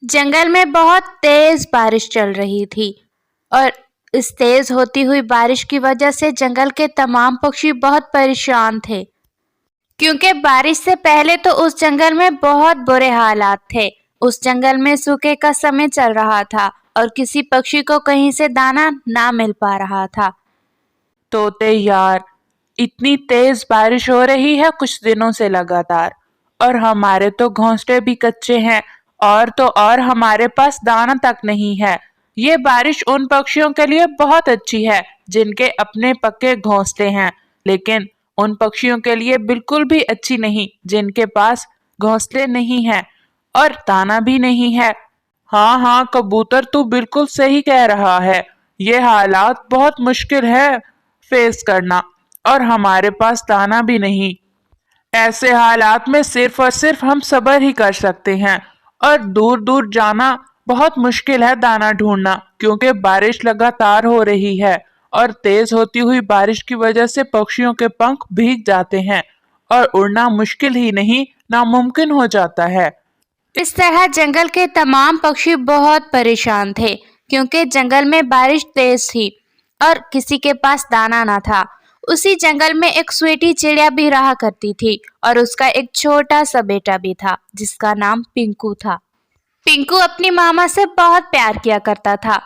जंगल में बहुत तेज बारिश चल रही थी और इस तेज होती हुई बारिश की वजह से जंगल के तमाम पक्षी बहुत परेशान थे, क्योंकि बारिश से पहले तो उस जंगल में बहुत बुरे हालात थे। उस जंगल में सूखे का समय चल रहा था और किसी पक्षी को कहीं से दाना ना मिल पा रहा था। तोते यार, इतनी तेज बारिश हो रही है कुछ दिनों से लगातार, और हमारे तो घोंसले भी कच्चे हैं, और तो और हमारे पास दाना तक नहीं है। ये बारिश उन पक्षियों के लिए बहुत अच्छी है जिनके अपने पक्के घोंसले हैं, लेकिन उन पक्षियों के लिए बिल्कुल भी अच्छी नहीं जिनके पास घोंसले नहीं हैं और दाना भी नहीं है। हाँ हाँ कबूतर, तू बिल्कुल सही कह रहा है। ये हालात बहुत मुश्किल है फेस करना, और हमारे पास दाना भी नहीं। ऐसे हालात में सिर्फ और सिर्फ हम सब्र ही कर सकते हैं, और दूर दूर जाना बहुत मुश्किल है दाना ढूंढना, क्योंकि बारिश लगातार हो रही है और तेज होती हुई बारिश की वजह से पक्षियों के पंख भीग जाते हैं और उड़ना मुश्किल ही नहीं नामुमकिन हो जाता है। इस तरह जंगल के तमाम पक्षी बहुत परेशान थे, क्योंकि जंगल में बारिश तेज थी और किसी के पास दाना ना था। उसी जंगल में एक स्वीटी चिड़िया भी रहा करती थी और उसका एक छोटा सा बेटा भी था जिसका नाम पिंकू था। पिंकू अपनी मामा से बहुत प्यार किया करता था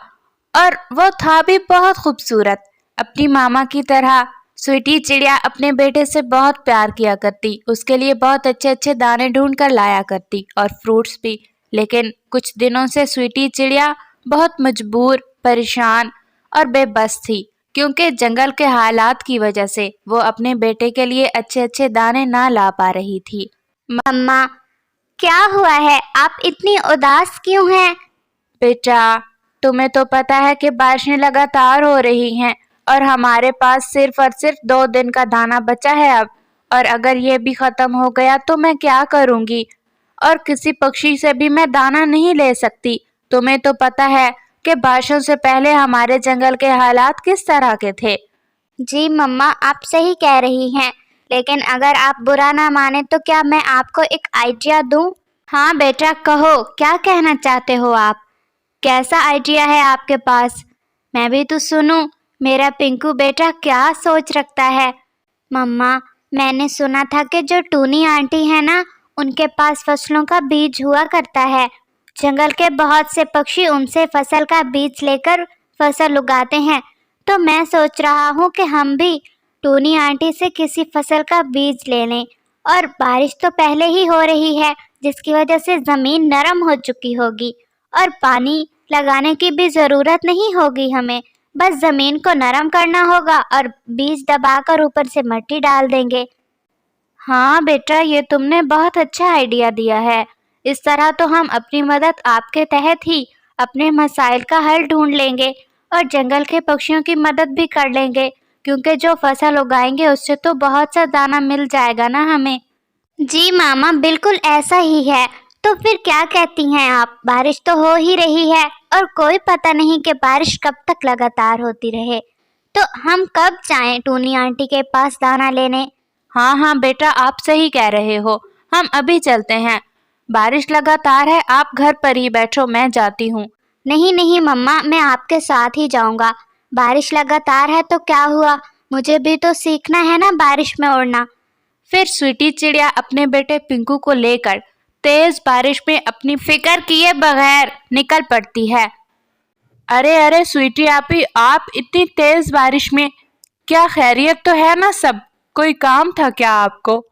और वो था भी बहुत खूबसूरत। अपनी मामा की तरह स्वीटी चिड़िया अपने बेटे से बहुत प्यार किया करती, उसके लिए बहुत अच्छे अच्छे दाने ढूंढ कर लाया करती और फ्रूट्स भी। लेकिन कुछ दिनों से स्वीटी चिड़िया बहुत मजबूर, परेशान और बेबस थी, क्योंकि जंगल के हालात की वजह से वो अपने बेटे के लिए अच्छे अच्छे दाने ना ला पा रही थी। मम्मा, क्या हुआ है? आप इतनी उदास क्यों हैं? बेटा, तुम्हें तो पता है कि बारिशें लगातार हो रही हैं और हमारे पास सिर्फ और सिर्फ 2 दिन का दाना बचा है अब, और अगर ये भी खत्म हो गया तो मैं क्या करूंगी? और किसी पक्षी से भी मैं दाना नहीं ले सकती। तुम्हें तो पता है कि बारिशों से पहले हमारे जंगल के हालात किस तरह के थे। जी मम्मा, आप सही कह रही हैं, लेकिन अगर आप बुरा ना माने तो क्या मैं आपको एक आइडिया दूं? हाँ बेटा, कहो, क्या कहना चाहते हो आप? कैसा आइडिया है आपके पास? मैं भी तो सुनूं, मेरा पिंकू बेटा क्या सोच रखता है। मम्मा, मैंने सुना था कि जो टूनी आंटी है ना, उनके पास फसलों का बीज हुआ करता है। जंगल के बहुत से पक्षी उनसे फसल का बीज लेकर फसल उगाते हैं। तो मैं सोच रहा हूँ कि हम भी टूनी आंटी से किसी फसल का बीज ले लें। और बारिश तो पहले ही हो रही है, जिसकी वजह से ज़मीन नरम हो चुकी होगी और पानी लगाने की भी ज़रूरत नहीं होगी हमें। बस ज़मीन को नरम करना होगा और बीज दबाकर ऊपर से मिट्टी डाल देंगे। हाँ बेटा, ये तुमने बहुत अच्छा आइडिया दिया है। इस तरह तो हम अपनी मदद आपके तहत ही अपने मसाइल का हल ढूंढ लेंगे और जंगल के पक्षियों की मदद भी कर लेंगे, क्योंकि जो फसल उगाएंगे उससे तो बहुत सा दाना मिल जाएगा ना हमें। जी मामा, बिल्कुल ऐसा ही है। तो फिर क्या कहती हैं आप? बारिश तो हो ही रही है और कोई पता नहीं कि बारिश कब तक लगातार होती रहे। तो हम कब जाएं टूनी आंटी के पास दाना लेने? हाँ हाँ बेटा, आप सही कह रहे हो, हम अभी चलते हैं। बारिश लगातार है, आप घर पर ही बैठो, मैं जाती हूँ। नहीं नहीं मम्मा, मैं आपके साथ ही जाऊंगा। बारिश लगातार है तो क्या हुआ, मुझे भी तो सीखना है ना बारिश में उड़ना। फिर स्वीटी चिड़िया अपने बेटे पिंकू को लेकर तेज बारिश में अपनी फिक्र किए बगैर निकल पड़ती है। अरे अरे स्वीटी आपी, आप इतनी तेज बारिश में, क्या खैरियत तो है ना सब? कोई काम था क्या आपको?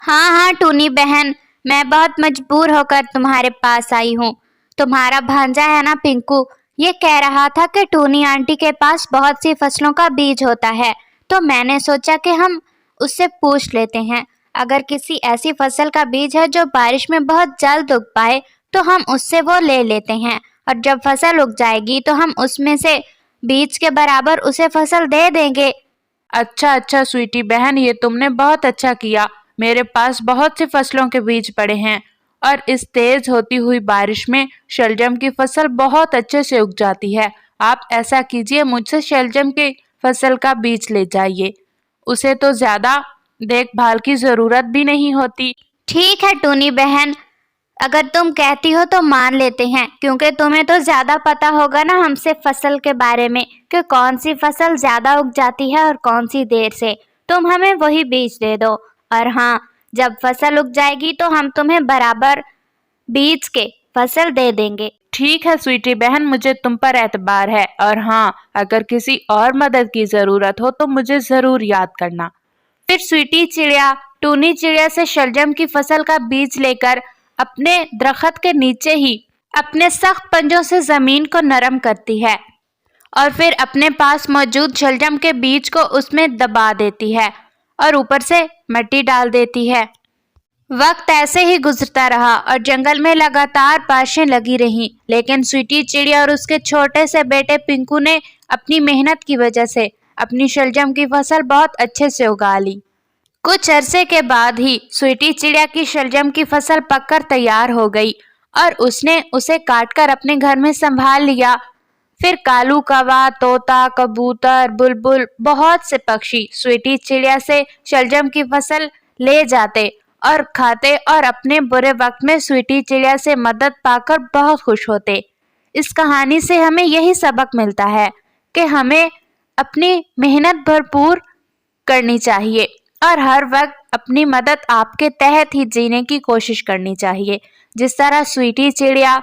हाँ हाँ टूनी बहन, मैं बहुत मजबूर होकर तुम्हारे पास आई हूँ। तुम्हारा भांजा है ना पिंकू, ये कह रहा था कि टूनी आंटी के पास बहुत सी फसलों का बीज होता है। तो मैंने सोचा कि हम उससे पूछ लेते हैं, अगर किसी ऐसी फसल का बीज है जो बारिश में बहुत जल्द उग पाए तो हम उससे वो ले लेते हैं, और जब फसल उग जाएगी तो हम उसमें से बीज के बराबर उसे फसल दे देंगे। अच्छा अच्छा स्वीटी बहन, ये तुमने बहुत अच्छा किया। मेरे पास बहुत सी फसलों के बीज पड़े हैं और इस तेज होती हुई बारिश में शलजम की फसल बहुत अच्छे से उग जाती है। आप ऐसा कीजिए, मुझसे शलजम की फसल का बीज ले जाइए, उसे तो ज्यादा देखभाल की जरूरत भी नहीं होती। ठीक है टूनी बहन, अगर तुम कहती हो तो मान लेते हैं, क्योंकि तुम्हें तो ज्यादा पता होगा ना हमसे फसल के बारे में कि कौन सी फसल ज्यादा उग जाती है और कौन सी देर से। तुम हमें वही बीज दे दो, और हाँ, जब फसल उग जाएगी तो हम तुम्हें बराबर बीज के फसल दे देंगे। ठीक है स्वीटी बहन, मुझे तुम पर एतबार है, और हाँ, अगर किसी और मदद की जरूरत हो तो मुझे जरूर याद करना। फिर स्वीटी चिड़िया टूनी चिड़िया से शलजम की फसल का बीज लेकर अपने दरख्त के नीचे ही अपने सख्त पंजों से जमीन को नरम करती है और फिर अपने पास मौजूद शलजम के बीज को उसमें दबा देती है और ऊपर से मिट्टी डाल देती है। वक्त ऐसे ही गुजरता रहा और जंगल में लगातार बारिशें लगी रहीं, लेकिन स्वीटी चिड़िया और उसके छोटे से बेटे पिंकू ने अपनी मेहनत की वजह से अपनी शलजम की फसल बहुत अच्छे से उगा ली। कुछ अरसे के बाद ही स्वीटी चिड़िया की शलजम की फसल पककर तैयार हो गई और उसने उसे काटकर अपने घर में संभाल लिया। फिर कालू कौवा, तोता, कबूतर, बुलबुल, बहुत से पक्षी स्वीटी चिड़िया से शलजम की फसल ले जाते और खाते और अपने बुरे वक्त में स्वीटी चिड़िया से मदद पाकर बहुत खुश होते। इस कहानी से हमें यही सबक मिलता है कि हमें अपनी मेहनत भरपूर करनी चाहिए और हर वक्त अपनी मदद आपके तहत ही जीने की कोशिश करनी चाहिए, जिस तरह स्वीटी चिड़िया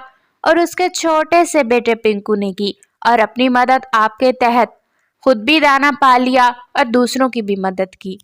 और उसके छोटे से बेटे पिंकू ने की और अपनी मदद आपके तहत खुद भी दाना पा लिया और दूसरों की भी मदद की।